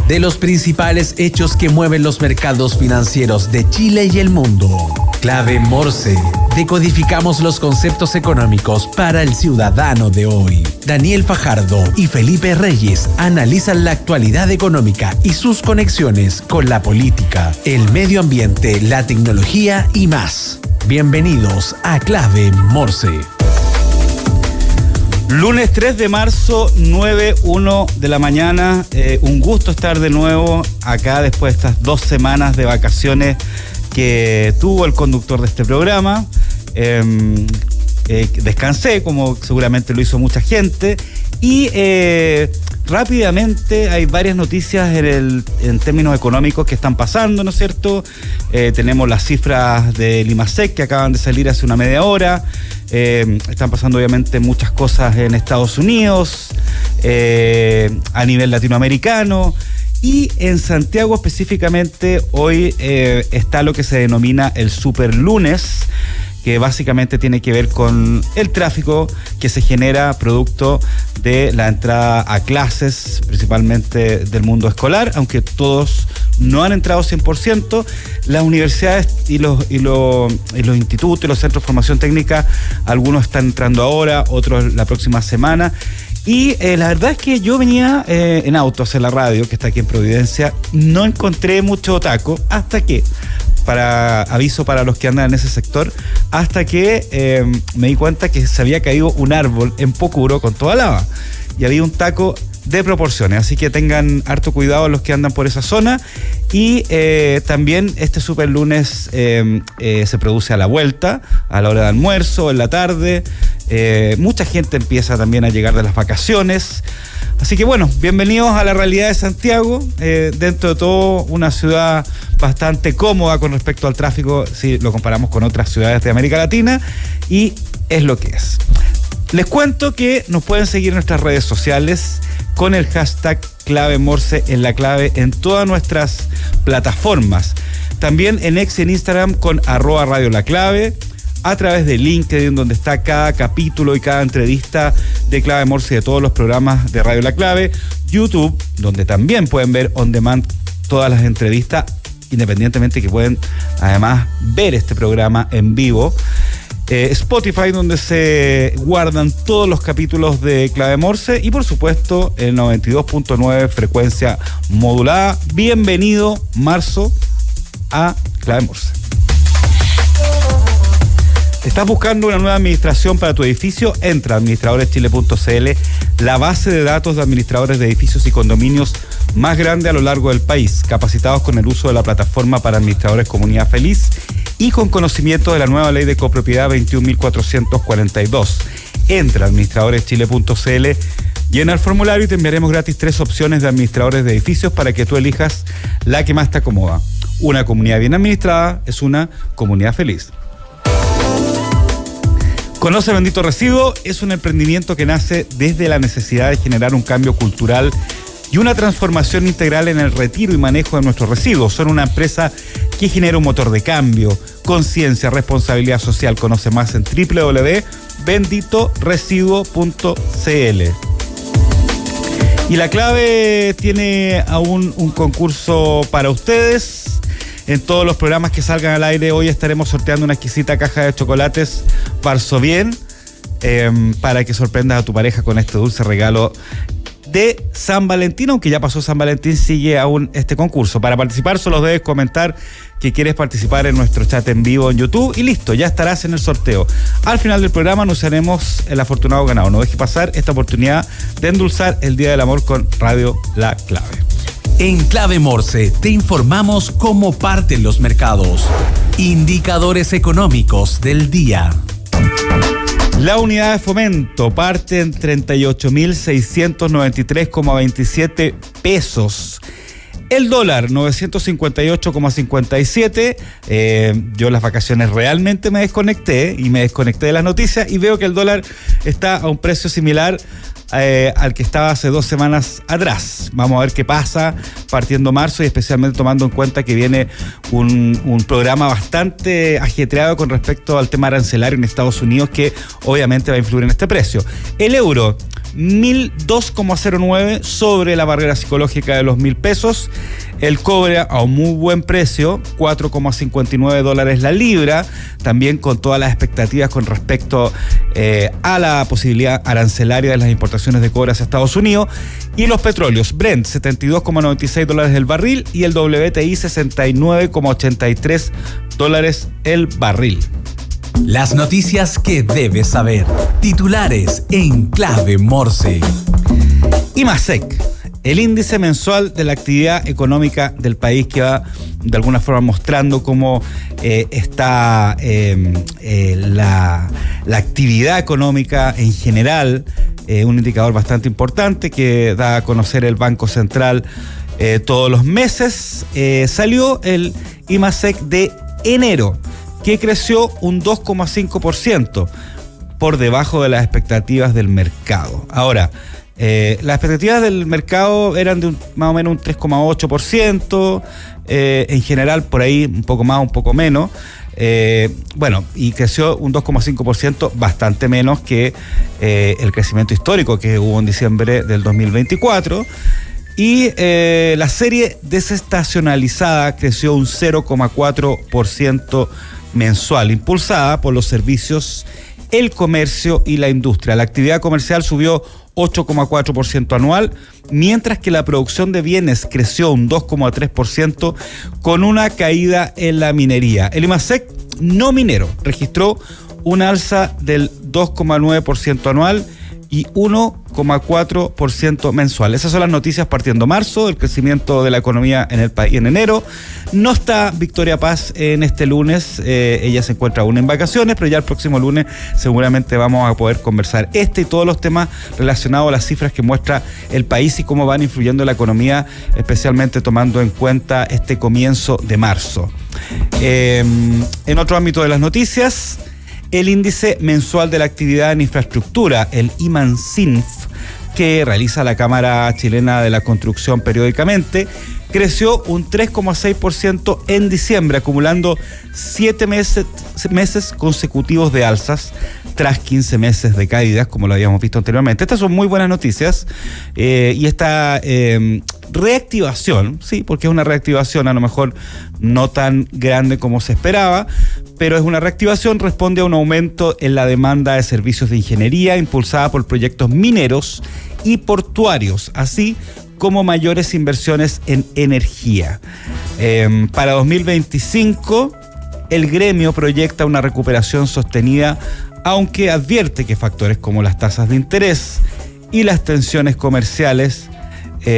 de los principales hechos que mueven los mercados financieros de Chile y el mundo. Clave Morse. Decodificamos los conceptos económicos para el ciudadano de hoy. Daniel Fajardo y Felipe Reyes analizan la actualidad económica y sus conexiones con la política, el medio ambiente, la tecnología y más. Bienvenidos a Clave Morse. Lunes 3 de marzo, 9:01 de la mañana. Un gusto estar de nuevo acá después de estas 2 semanas de vacaciones que tuvo el conductor de este programa. Descansé, como seguramente lo hizo mucha gente, y rápidamente hay varias noticias en términos económicos que están pasando, ¿no es cierto? Tenemos las cifras del IMASEC que acaban de salir hace una media hora. Están pasando obviamente muchas cosas en Estados Unidos, a nivel latinoamericano. Y en Santiago específicamente hoy está lo que se denomina el Super Lunes, que básicamente tiene que ver con el tráfico que se genera producto de la entrada a clases, principalmente del mundo escolar, aunque todos no han entrado 100%. Las universidades y los institutos y los centros de formación técnica, algunos están entrando ahora, otros la próxima semana. Y la verdad es que yo venía en auto hacia la radio, que está aquí en Providencia, no encontré mucho taco, hasta que, aviso para los que andan en ese sector, hasta que me di cuenta que se había caído un árbol en Pocuro con toda lava, y había un taco de proporciones, así que tengan harto cuidado los que andan por esa zona. Y también este Super Lunes se produce a la vuelta, a la hora de almuerzo, en la tarde. Mucha gente empieza también a llegar de las vacaciones. Así que bueno, bienvenidos a la realidad de Santiago, dentro de todo una ciudad bastante cómoda con respecto al tráfico si lo comparamos con otras ciudades de América Latina, y es lo que es. Les cuento que nos pueden seguir en nuestras redes sociales con el hashtag Clave Morse en la clave en todas nuestras plataformas. También en X y en Instagram con @Radio La Clave, a través de LinkedIn, donde está cada capítulo y cada entrevista de Clave Morse y de todos los programas de Radio La Clave. YouTube, donde también pueden ver on demand todas las entrevistas, independientemente que pueden además ver este programa en vivo. Spotify, donde se guardan todos los capítulos de Clave Morse, y por supuesto el 92.9 frecuencia modulada. Bienvenido, marzo, a Clave Morse. ¿Estás buscando una nueva administración para tu edificio? Entra a administradoreschile.cl, la base de datos de administradores de edificios y condominios más grande a lo largo del país, capacitados con el uso de la plataforma para administradores Comunidad Feliz y con conocimiento de la nueva ley de copropiedad 21.442. Entra a administradoreschile.cl, llena el formulario y te enviaremos gratis 3 opciones de administradores de edificios para que tú elijas la que más te acomoda. Una comunidad bien administrada es una comunidad feliz. Conoce Bendito Residuo, es un emprendimiento que nace desde la necesidad de generar un cambio cultural y una transformación integral en el retiro y manejo de nuestros residuos. Son una empresa que genera un motor de cambio, conciencia, responsabilidad social. Conoce más en www.benditoresiduo.cl. Y La Clave tiene aún un concurso para ustedes. En todos los programas que salgan al aire hoy estaremos sorteando una exquisita caja de chocolates Varsovien, para que sorprendas a tu pareja con este dulce regalo de San Valentín. Aunque ya pasó San Valentín, sigue aún este concurso. Para participar solo debes comentar que quieres participar en nuestro chat en vivo en YouTube y listo, ya estarás en el sorteo. Al final del programa anunciaremos el afortunado ganador. No dejes pasar esta oportunidad de endulzar el Día del Amor con Radio La Clave. En Clave Morse te informamos cómo parten los mercados. Indicadores económicos del día. La unidad de fomento parte en 38.693,27 pesos. El dólar, 958,57. Yo en las vacaciones realmente me desconecté de las noticias y veo que el dólar está a un precio similar al que estaba hace 2 semanas atrás. Vamos a ver qué pasa partiendo marzo, y especialmente tomando en cuenta que viene un programa bastante ajetreado con respecto al tema arancelario en Estados Unidos, que obviamente va a influir en este precio. El euro 1.002,09 sobre la barrera psicológica de los 1.000 pesos. El cobre a un muy buen precio, $4,59 la libra, también con todas las expectativas con respecto a la posibilidad arancelaria de las importaciones de cobre hacia Estados Unidos. Y los petróleos, Brent, $72,96 el barril, y el WTI, $69,83 el barril. Las noticias que debes saber. Titulares en clave Morse. IMASEC, el índice mensual de la actividad económica del país, que va de alguna forma mostrando cómo está la actividad económica en general, un indicador bastante importante que da a conocer el Banco Central todos los meses. Salió el IMASEC de enero, que creció un 2,5%, por debajo de las expectativas del mercado. Ahora, las expectativas del mercado eran de más o menos un 3,8%, en general por ahí un poco más, un poco menos. Y creció un 2,5%, bastante menos que el crecimiento histórico que hubo en diciembre del 2024. Y la serie desestacionalizada creció un 0,4% mensual, impulsada por los servicios, el comercio y la industria. La actividad comercial subió 8,4% anual, mientras que la producción de bienes creció un 2,3%, con una caída en la minería. El IMASEC no minero registró un alza del 2,9% anual y 1,4% mensual. Esas son las noticias partiendo marzo, el crecimiento de la economía en el país en enero. No está Victoria Paz en este lunes, ella se encuentra aún en vacaciones, pero ya el próximo lunes seguramente vamos a poder conversar y todos los temas relacionados a las cifras que muestra el país y cómo van influyendo en la economía, especialmente tomando en cuenta este comienzo de marzo. En otro ámbito de las noticias, el índice mensual de la actividad en infraestructura, el IMANCINF, que realiza la Cámara Chilena de la Construcción periódicamente, creció un 3,6% en diciembre, acumulando 7 meses consecutivos de alzas, tras 15 meses de caídas, como lo habíamos visto anteriormente. Estas son muy buenas noticias, y esta reactivación, sí, porque es una reactivación a lo mejor no tan grande como se esperaba, pero es una reactivación, responde a un aumento en la demanda de servicios de ingeniería impulsada por proyectos mineros y portuarios, así como mayores inversiones en energía. Para 2025, el gremio proyecta una recuperación sostenida, aunque advierte que factores como las tasas de interés y las tensiones comerciales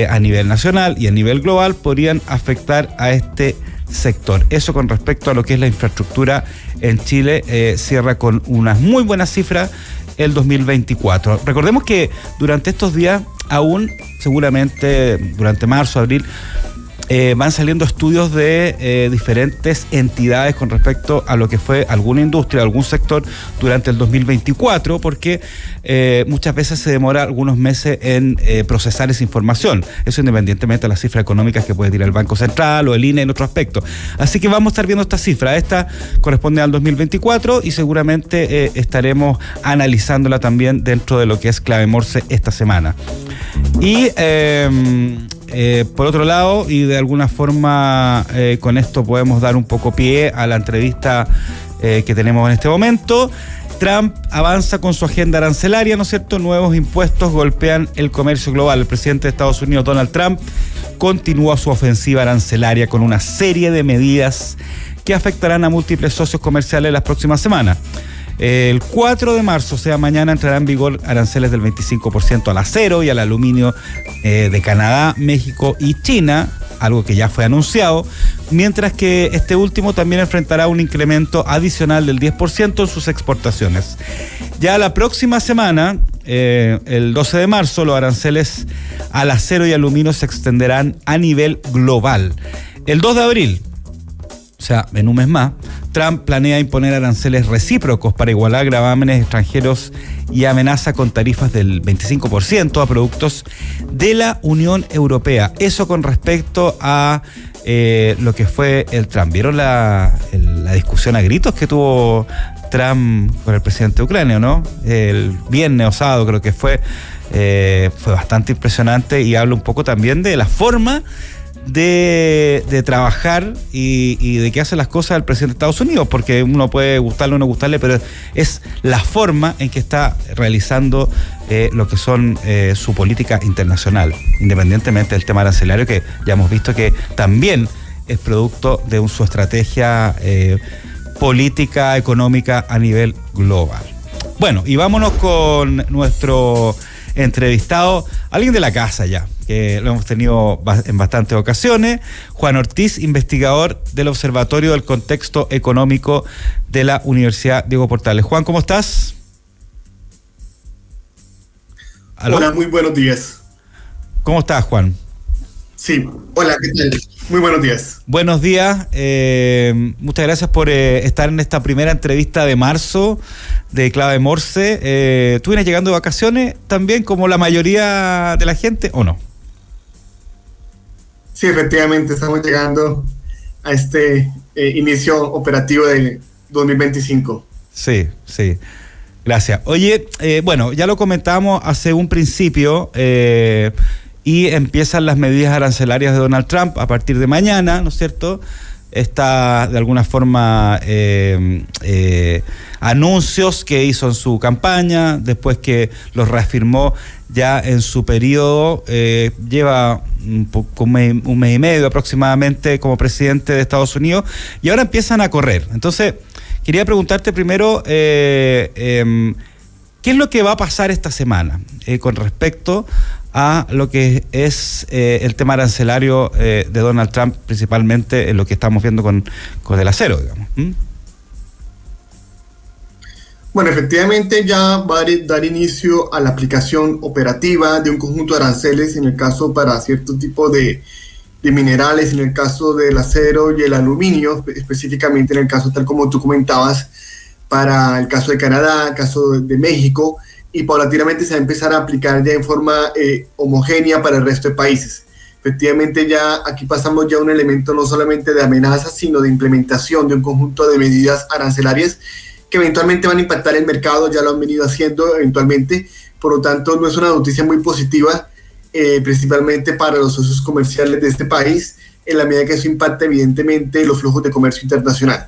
a nivel nacional y a nivel global podrían afectar a este sector. Eso con respecto a lo que es la infraestructura en Chile. Cierra con unas muy buenas cifras el 2024. Recordemos que durante estos días, aún seguramente durante marzo, abril, van saliendo estudios de diferentes entidades con respecto a lo que fue alguna industria, algún sector durante el 2024, porque muchas veces se demora algunos meses en procesar esa información. Eso independientemente de las cifras económicas que puede tirar el Banco Central o el INE en otro aspecto. Así que vamos a estar viendo esta cifra. Esta corresponde al 2024 y seguramente estaremos analizándola también dentro de lo que es Clave Morse esta semana. Y por otro lado, y de alguna forma con esto podemos dar un poco pie a la entrevista que tenemos en este momento, Trump avanza con su agenda arancelaria, ¿no es cierto? Nuevos impuestos golpean el comercio global. El presidente de Estados Unidos, Donald Trump, continúa su ofensiva arancelaria con una serie de medidas que afectarán a múltiples socios comerciales las próximas semanas. El 4 de marzo, o sea, mañana, entrará en vigor aranceles del 25% al acero y al aluminio de Canadá, México y China, algo que ya fue anunciado, mientras que este último también enfrentará un incremento adicional del 10% en sus exportaciones. Ya la próxima semana, el 12 de marzo, los aranceles al acero y aluminio se extenderán a nivel global. El 2 de abril, o sea, en un mes más, Trump planea imponer aranceles recíprocos para igualar gravámenes extranjeros y amenaza con tarifas del 25% a productos de la Unión Europea. Eso con respecto a lo que fue el Trump. ¿Vieron la discusión a gritos que tuvo Trump con el presidente de Ucrania, no? El viernes o sábado creo que fue, fue bastante impresionante y habla un poco también de la forma de trabajar y de qué hace las cosas el presidente de Estados Unidos, porque uno puede gustarle o no gustarle, pero es la forma en que está realizando lo que son su política internacional, independientemente del tema arancelario, que ya hemos visto que también es producto de su estrategia política, económica a nivel global. Bueno, y vámonos con nuestro entrevistado, alguien de la casa ya, que lo hemos tenido en bastantes ocasiones, Juan Ortiz, investigador del Observatorio del Contexto Económico de la Universidad Diego Portales. Juan, ¿cómo estás? ¿Aló? Hola, muy buenos días. ¿Cómo estás, Juan? Sí, hola, ¿qué tal? Muy buenos días. Buenos días, muchas gracias por estar en esta primera entrevista de marzo de Clave Morse. ¿Tú vienes llegando de vacaciones también como la mayoría de la gente o no? Sí, efectivamente, estamos llegando a este inicio operativo de 2025. Sí, sí. Gracias. Oye, bueno, ya lo comentábamos hace un principio, y empiezan las medidas arancelarias de Donald Trump a partir de mañana, ¿no es cierto? Está de alguna forma anuncios que hizo en su campaña, después que los reafirmó ya en su periodo, lleva un mes y medio aproximadamente como presidente de Estados Unidos, y ahora empiezan a correr. Entonces, quería preguntarte primero, ¿qué es lo que va a pasar esta semana con respecto a lo que es el tema arancelario de Donald Trump, principalmente en lo que estamos viendo con el acero, digamos? Bueno, efectivamente ya va a dar inicio a la aplicación operativa de un conjunto de aranceles, en el caso para cierto tipo de minerales, en el caso del acero y el aluminio, específicamente en el caso tal como tú comentabas, para el caso de Canadá, el caso de México, y paulatinamente se va a empezar a aplicar ya en forma homogénea para el resto de países. Efectivamente ya aquí pasamos ya a un elemento no solamente de amenaza, sino de implementación de un conjunto de medidas arancelarias que eventualmente van a impactar el mercado, ya lo han venido haciendo eventualmente, por lo tanto no es una noticia muy positiva, principalmente para los socios comerciales de este país, en la medida que eso impacta evidentemente los flujos de comercio internacional.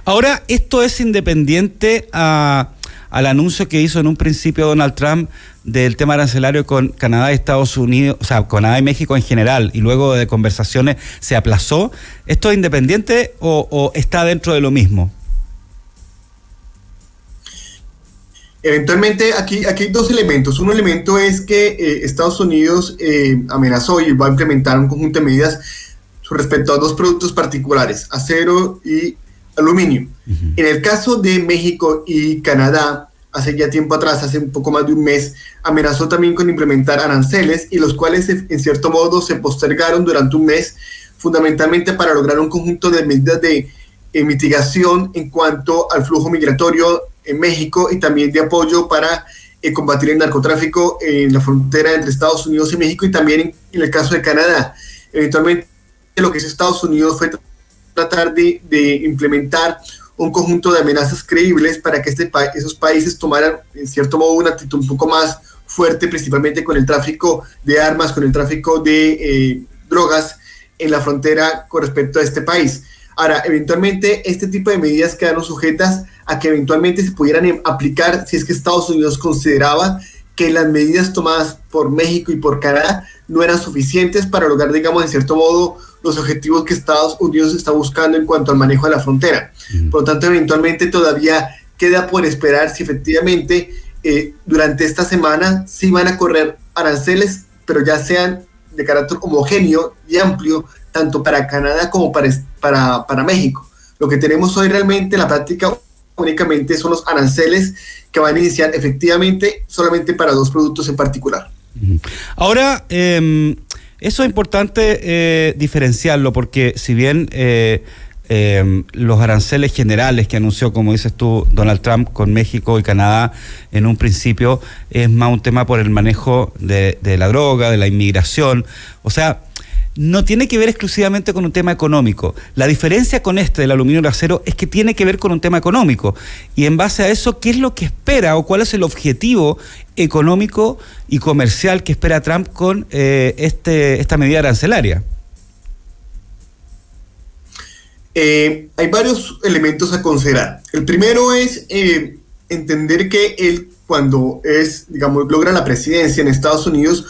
Ahora, esto es independiente al anuncio que hizo en un principio Donald Trump del tema arancelario con Canadá y Estados Unidos, o sea, Canadá y México en general, y luego de conversaciones se aplazó. ¿Esto es independiente o está dentro de lo mismo? Eventualmente aquí hay dos elementos. Un elemento es que Estados Unidos amenazó y va a implementar un conjunto de medidas respecto a dos productos particulares, acero y aluminio. Uh-huh. En el caso de México y Canadá, hace ya tiempo atrás, hace un poco más de un mes, amenazó también con implementar aranceles, y los cuales en cierto modo se postergaron durante un mes, fundamentalmente para lograr un conjunto de medidas de mitigación en cuanto al flujo migratorio en México, y también de apoyo para combatir el narcotráfico en la frontera entre Estados Unidos y México, y también en el caso de Canadá. Eventualmente lo que hizo Estados Unidos fue tratar de implementar un conjunto de amenazas creíbles para que esos países tomaran en cierto modo una actitud un poco más fuerte, principalmente con el tráfico de armas, con el tráfico de drogas en la frontera con respecto a este país. Ahora, eventualmente este tipo de medidas quedaron sujetas a que eventualmente se pudieran aplicar si es que Estados Unidos consideraba que las medidas tomadas por México y por Canadá no eran suficientes para lograr, digamos, en cierto modo, los objetivos que Estados Unidos está buscando en cuanto al manejo de la frontera. Por lo tanto, eventualmente todavía queda por esperar si efectivamente durante esta semana sí van a correr aranceles, pero ya sean de carácter homogéneo y amplio, tanto para Canadá como para México. Lo que tenemos hoy realmente en la práctica únicamente son los aranceles que van a iniciar efectivamente solamente para dos productos en particular. Ahora, eso es importante diferenciarlo, porque si bien los aranceles generales que anunció, como dices tú, Donald Trump con México y Canadá en un principio, es más un tema por el manejo de la droga, de la inmigración. O sea, no tiene que ver exclusivamente con un tema económico. La diferencia con del aluminio y el acero es que tiene que ver con un tema económico. Y en base a eso, ¿qué es lo que espera o cuál es el objetivo económico y comercial que espera Trump con esta medida arancelaria? Hay varios elementos a considerar. El primero es entender que él, cuando logra la presidencia en Estados Unidos,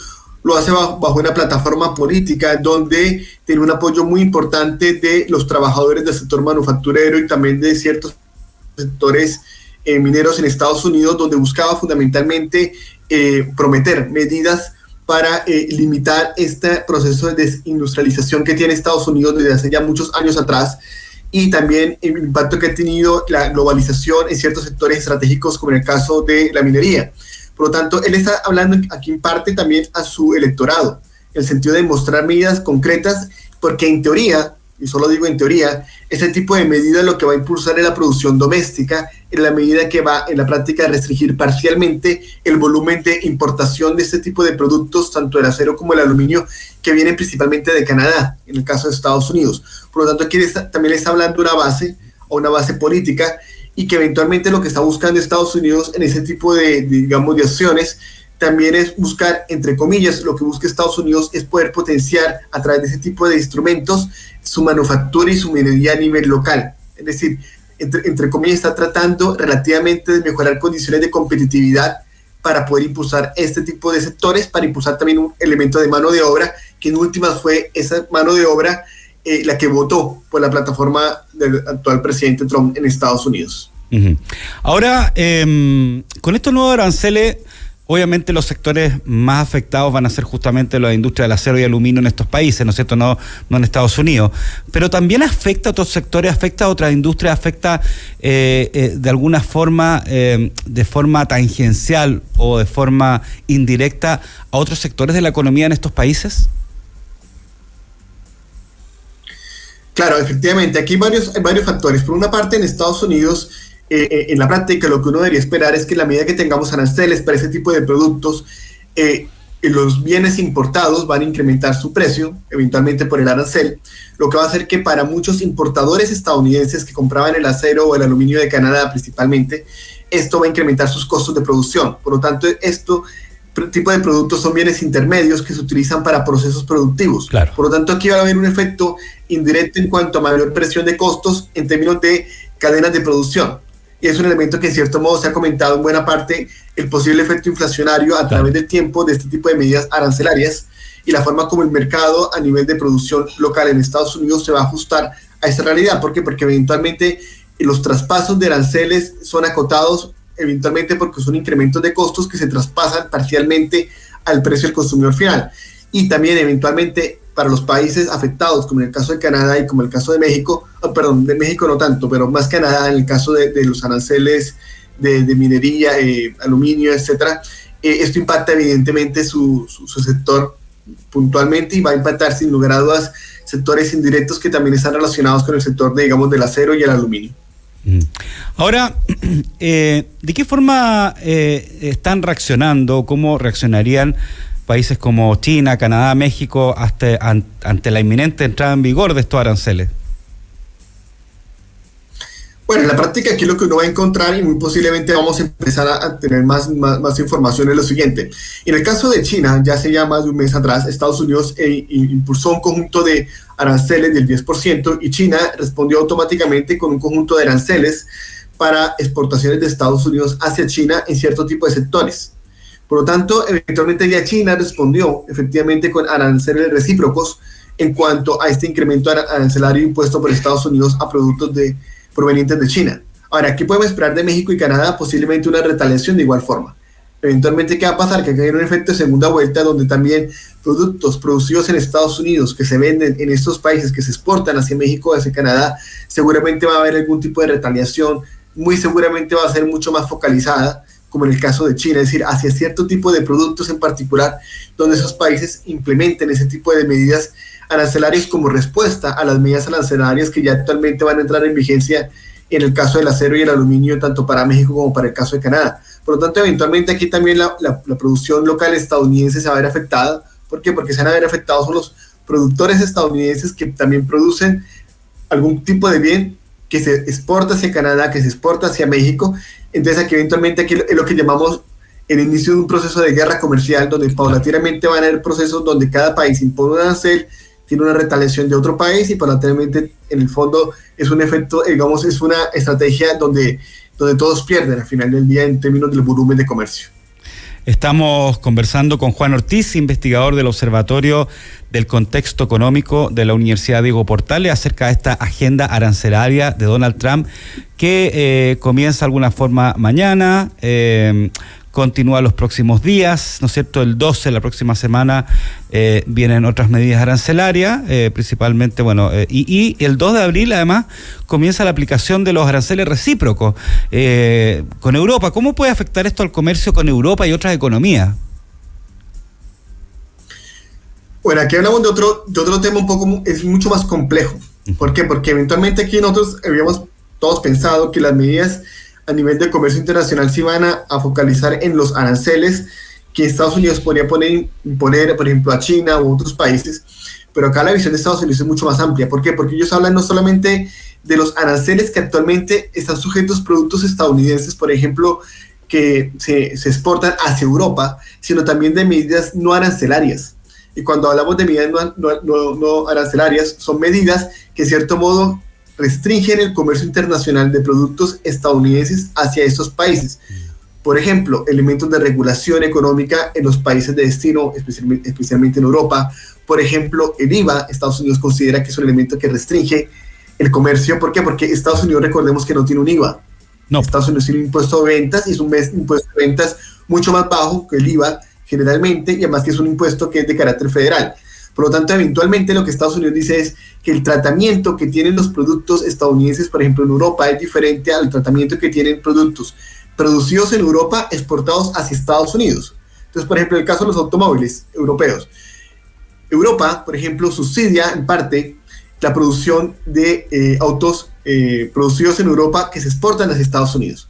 lo hace bajo una plataforma política donde tiene un apoyo muy importante de los trabajadores del sector manufacturero y también de ciertos sectores mineros en Estados Unidos, donde buscaba fundamentalmente prometer medidas para limitar este proceso de desindustrialización que tiene Estados Unidos desde hace ya muchos años atrás, y también el impacto que ha tenido la globalización en ciertos sectores estratégicos, como en el caso de la minería. Por lo tanto, él está hablando aquí en parte también a su electorado, en el sentido de mostrar medidas concretas, porque en teoría, y solo digo en teoría, ese tipo de medidas lo que va a impulsar es la producción doméstica, en la medida que va en la práctica a restringir parcialmente el volumen de importación de este tipo de productos, tanto el acero como el aluminio, que vienen principalmente de Canadá, en el caso de Estados Unidos. Por lo tanto, aquí también le está hablando una base política, y que eventualmente lo que está buscando Estados Unidos en ese tipo de acciones también es buscar, entre comillas, lo que busca Estados Unidos es poder potenciar a través de ese tipo de instrumentos su manufactura y su minería a nivel local. Es decir, entre comillas, está tratando relativamente de mejorar condiciones de competitividad para poder impulsar este tipo de sectores, para impulsar también un elemento de mano de obra, que en últimas fue esa mano de obra la que votó por la plataforma del actual presidente Trump en Estados Unidos. Uh-huh. Ahora, con estos nuevos aranceles, obviamente los sectores más afectados van a ser justamente la industria del acero y aluminio en estos países, ¿no es cierto? No en Estados Unidos. Pero también afecta a otros sectores, afecta a otras industrias, afecta de alguna forma, de forma tangencial o de forma indirecta a otros sectores de la economía en estos países. Claro, efectivamente, aquí hay varios factores. Por una parte, en Estados Unidos, en la práctica, lo que uno debería esperar es que a la medida que tengamos aranceles para ese tipo de productos, los bienes importados van a incrementar su precio, eventualmente por el arancel, lo que va a hacer que para muchos importadores estadounidenses que compraban el acero o el aluminio de Canadá principalmente, esto va a incrementar sus costos de producción. Por lo tanto, tipo de productos son bienes intermedios que se utilizan para procesos productivos. Claro. Por lo tanto, aquí va a haber un efecto indirecto en cuanto a mayor presión de costos en términos de cadenas de producción. Y es un elemento que en cierto modo se ha comentado en buena parte, el posible efecto inflacionario a través del tiempo de este tipo de medidas arancelarias y la forma como el mercado a nivel de producción local en Estados Unidos se va a ajustar a esta realidad. ¿Por qué? Porque eventualmente los traspasos de aranceles son acotados, eventualmente porque son incrementos de costos que se traspasan parcialmente al precio del consumidor final. Y también eventualmente para los países afectados, como en el caso de Canadá y como el caso de México, de México no tanto, pero más Canadá en el caso de los aranceles de minería, aluminio, etcétera, esto impacta evidentemente su sector puntualmente y va a impactar sin lugar a dudas sectores indirectos que también están relacionados con el sector del acero y el aluminio. Ahora, ¿de qué forma están reaccionando, cómo reaccionarían países como China, Canadá, México ante la inminente entrada en vigor de estos aranceles? Bueno, en la práctica aquí lo que uno va a encontrar, y muy posiblemente vamos a empezar a tener más información, es lo siguiente. En el caso de China, ya hace ya más de un mes atrás, Estados Unidos impulsó un conjunto de aranceles del 10% y China respondió automáticamente con un conjunto de aranceles para exportaciones de Estados Unidos hacia China en cierto tipo de sectores. Por lo tanto, eventualmente ya China respondió efectivamente con aranceles recíprocos en cuanto a este incremento arancelario impuesto por Estados Unidos a productos provenientes de China. Ahora, ¿qué podemos esperar de México y Canadá? Posiblemente una retaliación de igual forma. Eventualmente, ¿qué va a pasar? Que hay un efecto de segunda vuelta donde también productos producidos en Estados Unidos que se venden en estos países, que se exportan hacia México o hacia Canadá, seguramente va a haber algún tipo de retaliación, muy seguramente va a ser mucho más focalizada, como en el caso de China, es decir, hacia cierto tipo de productos en particular, donde esos países implementen ese tipo de medidas arancelarias como respuesta a las medidas arancelarias que ya actualmente van a entrar en vigencia en el caso del acero y el aluminio, tanto para México como para el caso de Canadá. Por lo tanto, eventualmente aquí también la producción local estadounidense se va a ver afectada. ¿Por qué? Porque se van a ver afectados son los productores estadounidenses que también producen algún tipo de bien que se exporta hacia Canadá, que se exporta hacia México. Entonces aquí eventualmente aquí es lo que llamamos el inicio de un proceso de guerra comercial, donde paulatinamente van a haber procesos donde cada país impone un arancel, tiene una retaliación de otro país y paulatinamente en el fondo es un efecto, digamos, es una estrategia donde todos pierden al final del día en términos del volumen de comercio. Estamos conversando con Juan Ortiz, investigador del Observatorio del Contexto Económico de la Universidad Diego Portales, acerca de esta agenda arancelaria de Donald Trump que comienza de alguna forma mañana, continúa los próximos días, ¿no es cierto? El 12, la próxima semana, vienen otras medidas arancelarias, principalmente, y el 2 de abril, además, comienza la aplicación de los aranceles recíprocos con Europa. ¿Cómo puede afectar esto al comercio con Europa y otras economías? Bueno, aquí hablamos de otro tema es mucho más complejo. ¿Por qué? Porque eventualmente aquí nosotros habíamos todos pensado que las medidas a nivel de comercio internacional se van a focalizar en los aranceles que Estados Unidos podría imponer, por ejemplo, a China u otros países, pero acá la visión de Estados Unidos es mucho más amplia. ¿Por qué? Porque ellos hablan no solamente de los aranceles que actualmente están sujetos productos estadounidenses, por ejemplo, que se exportan hacia Europa, sino también de medidas no arancelarias. Y cuando hablamos de medidas no arancelarias, son medidas que, en cierto modo, restringen el comercio internacional de productos estadounidenses hacia estos países. Por ejemplo, elementos de regulación económica en los países de destino, especialmente en Europa. Por ejemplo, el IVA, Estados Unidos considera que es un elemento que restringe el comercio. ¿Por qué? Porque Estados Unidos, recordemos que no tiene un IVA. No. Estados Unidos tiene un impuesto de ventas y es un impuesto de ventas mucho más bajo que el IVA generalmente, y además que es un impuesto que es de carácter federal. Por lo tanto, eventualmente lo que Estados Unidos dice es que el tratamiento que tienen los productos estadounidenses, por ejemplo, en Europa, es diferente al tratamiento que tienen productos producidos en Europa, exportados hacia Estados Unidos. Entonces, por ejemplo, en el caso de los automóviles europeos, Europa, por ejemplo, subsidia en parte la producción de autos producidos en Europa que se exportan hacia Estados Unidos.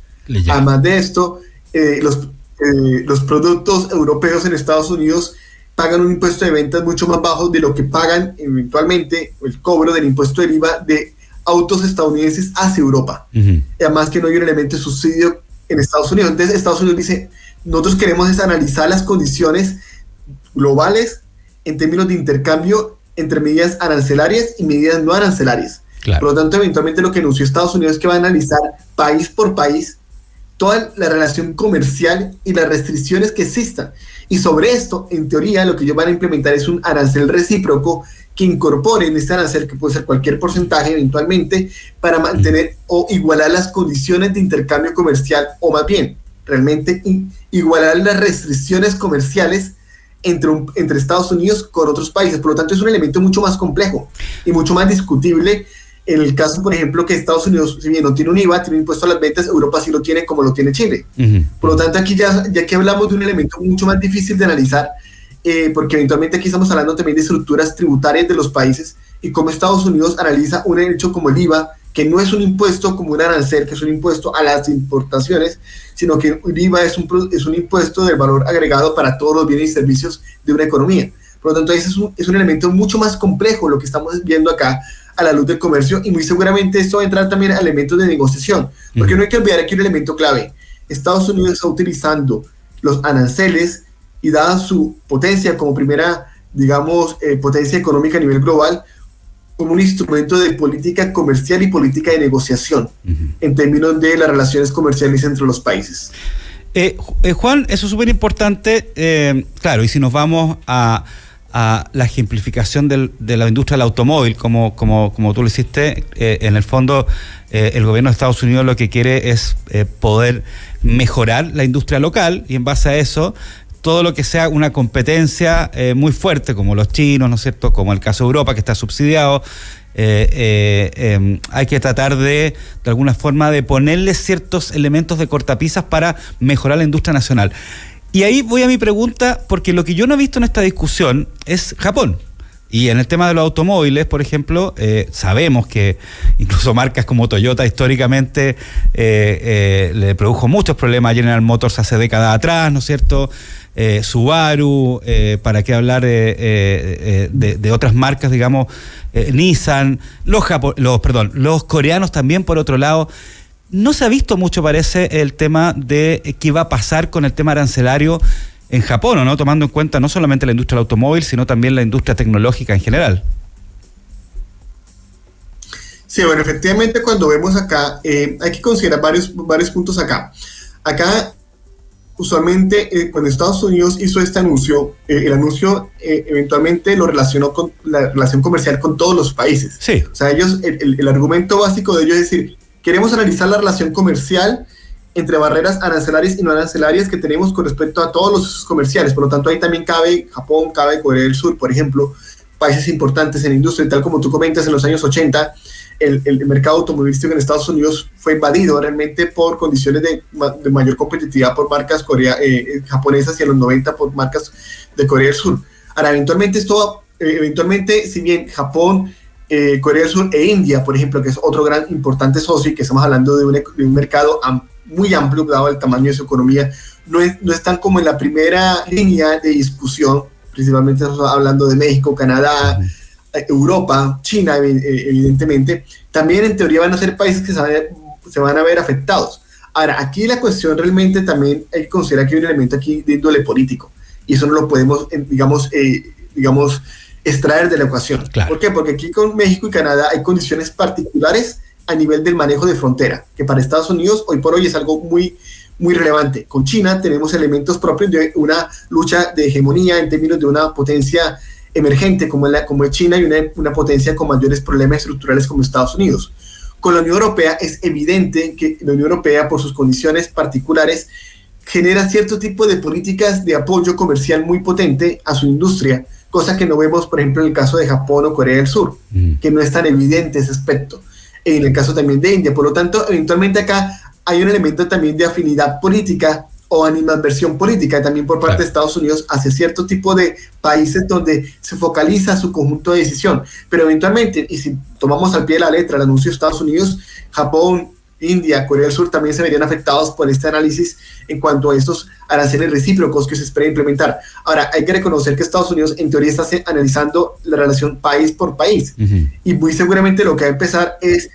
Además de esto, los productos europeos en Estados Unidos pagan un impuesto de ventas mucho más bajo de lo que pagan eventualmente el cobro del impuesto del IVA de autos estadounidenses hacia Europa. Y además que no hay un elemento de subsidio en Estados Unidos. Entonces Estados Unidos dice, nosotros queremos es analizar las condiciones globales en términos de intercambio entre medidas arancelarias y medidas no arancelarias. Claro. Por lo tanto, eventualmente lo que anunció Estados Unidos es que va a analizar país por país toda la relación comercial y las restricciones que existan. Y sobre esto, en teoría, lo que ellos van a implementar es un arancel recíproco que incorpore en este arancel, que puede ser cualquier porcentaje eventualmente, para mantener o igualar las condiciones de intercambio comercial, o más bien, realmente igualar las restricciones comerciales entre Estados Unidos con otros países. Por lo tanto, es un elemento mucho más complejo y mucho más discutible. En el caso, por ejemplo, que Estados Unidos, si bien no tiene un IVA, tiene un impuesto a las ventas, Europa sí lo tiene, como lo tiene Chile. Por lo tanto, aquí ya que hablamos de un elemento mucho más difícil de analizar, porque eventualmente aquí estamos hablando también de estructuras tributarias de los países y cómo Estados Unidos analiza un hecho como el IVA, que no es un impuesto como un arancel, que es un impuesto a las importaciones, sino que el IVA es un impuesto del valor agregado para todos los bienes y servicios de una economía. Por lo tanto, ese es un elemento mucho más complejo lo que estamos viendo acá a la luz del comercio, y muy seguramente esto va a entrar también a elementos de negociación, porque no hay que olvidar aquí un elemento clave. Estados Unidos está utilizando los aranceles y dada su potencia como primera, digamos, potencia económica a nivel global, como un instrumento de política comercial y política de negociación en términos de las relaciones comerciales entre los países. Juan, eso es súper importante, claro, y si nos vamos a la ejemplificación de la industria del automóvil, como tú lo hiciste, en el fondo el gobierno de Estados Unidos lo que quiere es poder mejorar la industria local, y en base a eso todo lo que sea una competencia muy fuerte, como los chinos, ¿no es cierto?, como el caso de Europa, que está subsidiado, hay que tratar de alguna forma de ponerle ciertos elementos de cortapisas para mejorar la industria nacional. Y ahí voy a mi pregunta, porque lo que yo no he visto en esta discusión es Japón. Y en el tema de los automóviles, por ejemplo, sabemos que incluso marcas como Toyota históricamente le produjo muchos problemas a General Motors hace décadas atrás, ¿no es cierto? Subaru, para qué hablar de otras marcas, digamos, Nissan, los coreanos también, por otro lado. No se ha visto mucho, parece, el tema de qué va a pasar con el tema arancelario en Japón, ¿no? Tomando en cuenta no solamente la industria del automóvil, sino también la industria tecnológica en general. Sí, bueno, efectivamente cuando vemos acá, hay que considerar varios puntos acá. Acá, usualmente, cuando Estados Unidos hizo este anuncio, el anuncio eventualmente lo relacionó con la relación comercial con todos los países. Sí. O sea, ellos, el argumento básico de ellos es decir, queremos analizar la relación comercial entre barreras arancelarias y no arancelarias que tenemos con respecto a todos los usos comerciales. Por lo tanto, ahí también cabe Japón, cabe Corea del Sur, por ejemplo, países importantes en la industria. Tal como tú comentas, en los años 80, el mercado automovilístico en Estados Unidos fue invadido realmente por condiciones de mayor competitividad por marcas japonesas y en los 90 por marcas de Corea del Sur. Ahora, eventualmente, si bien Japón, Corea del Sur e India, por ejemplo, que es otro gran importante socio y que estamos hablando de un mercado muy amplio dado el tamaño de su economía, no están como en la primera línea de discusión, principalmente hablando de México, Canadá, Europa, China, evidentemente, también en teoría van a ser países que se van a ver afectados. Ahora, aquí la cuestión realmente también hay que considerar que hay un elemento aquí de índole político, y eso no lo podemos, digamos, extraer de la ecuación. Claro. ¿Por qué? Porque aquí con México y Canadá hay condiciones particulares a nivel del manejo de frontera, que para Estados Unidos hoy por hoy es algo muy, muy relevante. Con China tenemos elementos propios de una lucha de hegemonía en términos de una potencia emergente como es China y una potencia con mayores problemas estructurales como Estados Unidos. Con la Unión Europea es evidente que la Unión Europea, por sus condiciones particulares, genera cierto tipo de políticas de apoyo comercial muy potente a su industria, cosa que no vemos, por ejemplo, en el caso de Japón o Corea del Sur, que no es tan evidente ese aspecto. En el caso también de India. Por lo tanto, eventualmente acá hay un elemento también de afinidad política o animadversión política también por parte de Estados Unidos hacia cierto tipo de países donde se focaliza su conjunto de decisión. Pero eventualmente, y si tomamos al pie de la letra el anuncio de Estados Unidos, Japón, India, Corea del Sur también se verían afectados por este análisis en cuanto a estos aranceles recíprocos que se espera implementar. Ahora, hay que reconocer que Estados Unidos en teoría está analizando la relación país por país, y muy seguramente lo que va a empezar es,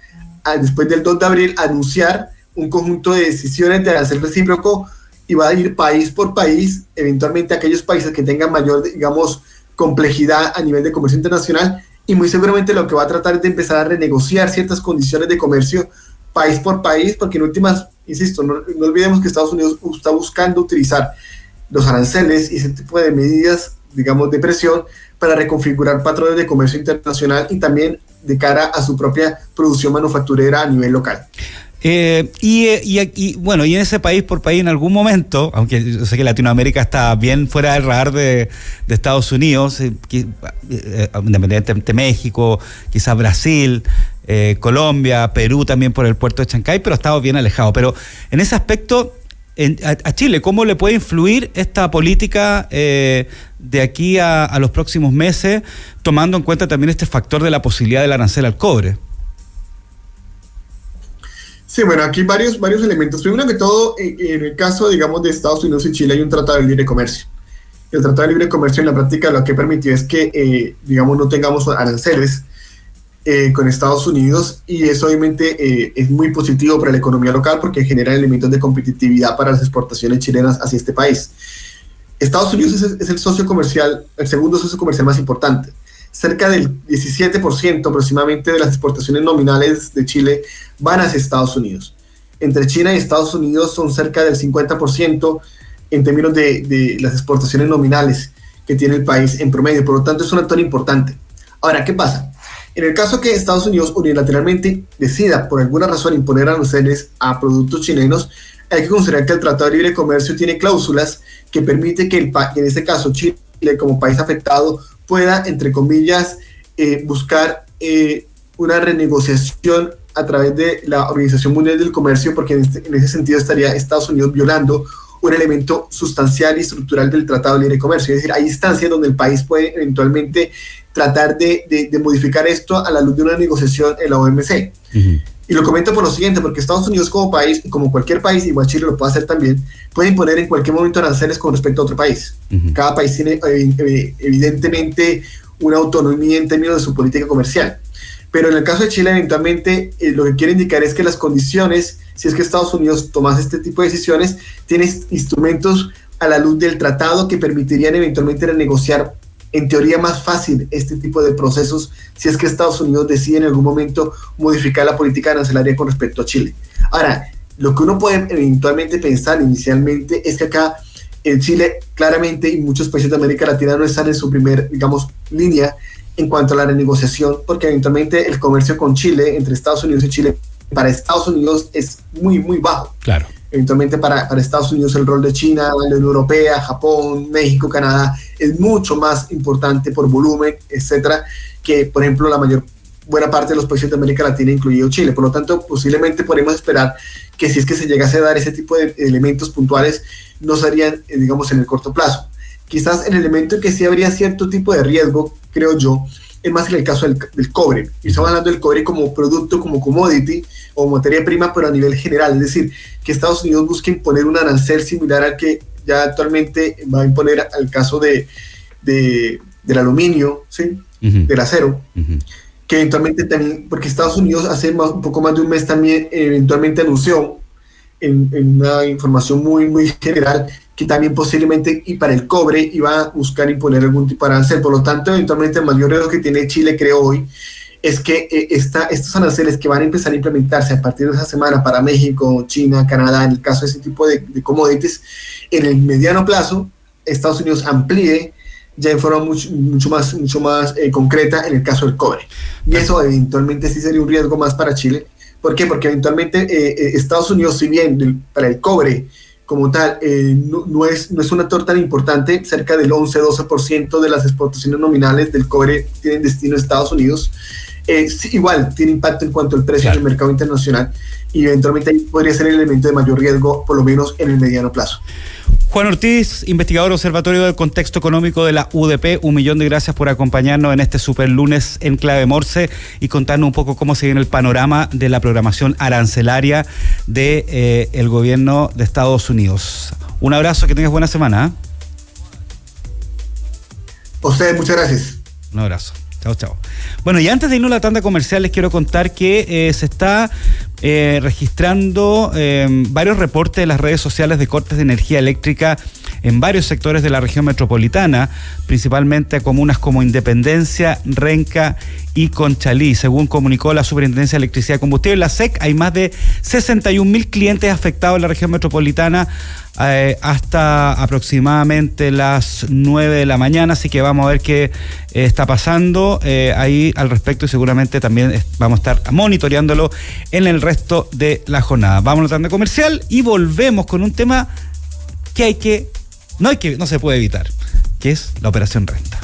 después del 2 de abril, anunciar un conjunto de decisiones de arancel recíproco, y va a ir país por país, eventualmente aquellos países que tengan mayor, digamos, complejidad a nivel de comercio internacional, y muy seguramente lo que va a tratar es de empezar a renegociar ciertas condiciones de comercio país por país, porque en últimas, insisto, no olvidemos que Estados Unidos está buscando utilizar los aranceles y ese tipo de medidas, digamos, de presión para reconfigurar patrones de comercio internacional y también de cara a su propia producción manufacturera a nivel local. Bueno, y en ese país por país en algún momento, aunque yo sé que Latinoamérica está bien fuera del radar de Estados Unidos, independientemente de México, quizás Brasil, Colombia, Perú también por el puerto de Chancay, pero ha estado bien alejado. Pero en ese aspecto, a Chile, ¿cómo le puede influir esta política de aquí a los próximos meses, tomando en cuenta también este factor de la posibilidad del arancel al cobre? Sí, bueno, aquí varios elementos. Primero que todo, en el caso, digamos, de Estados Unidos y Chile hay un tratado de libre comercio. El tratado de libre comercio en la práctica lo que permitió es que, digamos, no tengamos aranceles con Estados Unidos, y eso obviamente es muy positivo para la economía local porque genera elementos de competitividad para las exportaciones chilenas hacia este país. Estados Unidos es el socio comercial, el segundo socio comercial más importante. Cerca del 17% aproximadamente de las exportaciones nominales de Chile van hacia Estados Unidos. Entre China y Estados Unidos son cerca del 50% en términos de las exportaciones nominales que tiene el país en promedio. Por lo tanto, es un actor importante. Ahora, ¿qué pasa? En el caso que Estados Unidos unilateralmente decida por alguna razón imponer aranceles a productos chilenos, hay que considerar que el Tratado de Libre Comercio tiene cláusulas que permite que en este caso Chile, como país afectado, pueda, entre comillas, buscar una renegociación a través de la Organización Mundial del Comercio, porque en ese sentido estaría Estados Unidos violando un elemento sustancial y estructural del Tratado de Libre Comercio. Es decir, hay instancias donde el país puede eventualmente tratar de modificar esto a la luz de una negociación en la OMC. Y lo comento por lo siguiente, porque Estados Unidos como país, como cualquier país, igual Chile lo puede hacer también, puede imponer en cualquier momento aranceles con respecto a otro país. Cada país tiene evidentemente una autonomía en términos de su política comercial. Pero en el caso de Chile, eventualmente, lo que quiere indicar es que las condiciones, si es que Estados Unidos tomase este tipo de decisiones, tiene instrumentos a la luz del tratado que permitirían eventualmente renegociar, en teoría más fácil, este tipo de procesos, si es que Estados Unidos decide en algún momento modificar la política arancelaria con respecto a Chile. Ahora, lo que uno puede eventualmente pensar inicialmente es que acá en Chile, claramente, y muchos países de América Latina no están en su primer, digamos, línea en cuanto a la renegociación, porque eventualmente el comercio con Chile, entre Estados Unidos y Chile, para Estados Unidos es muy, muy bajo. Claro. Eventualmente para Estados Unidos el rol de China, la Unión Europea, Japón, México, Canadá es mucho más importante por volumen, etcétera, que por ejemplo buena parte de los países de América Latina, incluido Chile. Por lo tanto, posiblemente podemos esperar que si es que se llegase a dar ese tipo de elementos puntuales, no serían, digamos, en el corto plazo. Quizás el elemento en que sí habría cierto tipo de riesgo, creo yo, es más en el caso del cobre. Y estamos hablando del cobre como producto, como commodity o materia prima, pero a nivel general. Es decir, que Estados Unidos busque imponer un arancel similar al que ya actualmente va a imponer al caso del aluminio, ¿sí? Del acero, que eventualmente también, porque Estados Unidos hace un poco más de un mes también eventualmente anunció en una información muy, muy general que también posiblemente y para el cobre iba a buscar imponer algún tipo de arancel. Por lo tanto, eventualmente el mayor riesgo que tiene Chile, creo hoy, es que estos aranceles que van a empezar a implementarse a partir de esa semana para México, China, Canadá, en el caso de ese tipo de commodities, en el mediano plazo, Estados Unidos amplíe ya de forma mucho más concreta en el caso del cobre. Y eso eventualmente sí sería un riesgo más para Chile. ¿Por qué? Porque eventualmente Estados Unidos, si bien para el cobre como tal no es un actor tan importante, cerca del 11-12% de las exportaciones nominales del cobre tienen destino a Estados Unidos, igual tiene impacto en cuanto al precio del mercado internacional y eventualmente ahí podría ser el elemento de mayor riesgo, por lo menos en el mediano plazo. Juan Ortiz, investigador Observatorio del Contexto Económico de la UDP, 1.000.000 de gracias por acompañarnos en este super lunes en Clave Morse y contarnos un poco cómo se viene el panorama de la programación arancelaria de el gobierno de Estados Unidos. Un abrazo, que tengas buena semana. A ustedes, muchas gracias. Un abrazo. Chao, chao. Bueno, y antes de irnos a la tanda comercial, les quiero contar que se está registrando varios reportes de las redes sociales de cortes de energía eléctrica en varios sectores de la región metropolitana, principalmente a comunas como Independencia, Renca y Conchalí. Según comunicó la Superintendencia de Electricidad y Combustible, la SEC, hay más de 61.000 clientes afectados en la región metropolitana hasta aproximadamente las 9 de la mañana, así que vamos a ver qué está pasando ahí al respecto y seguramente también vamos a estar monitoreándolo en el resto de la jornada. Vamos a la tanda comercial y volvemos con un tema que no se puede evitar, que es la operación renta.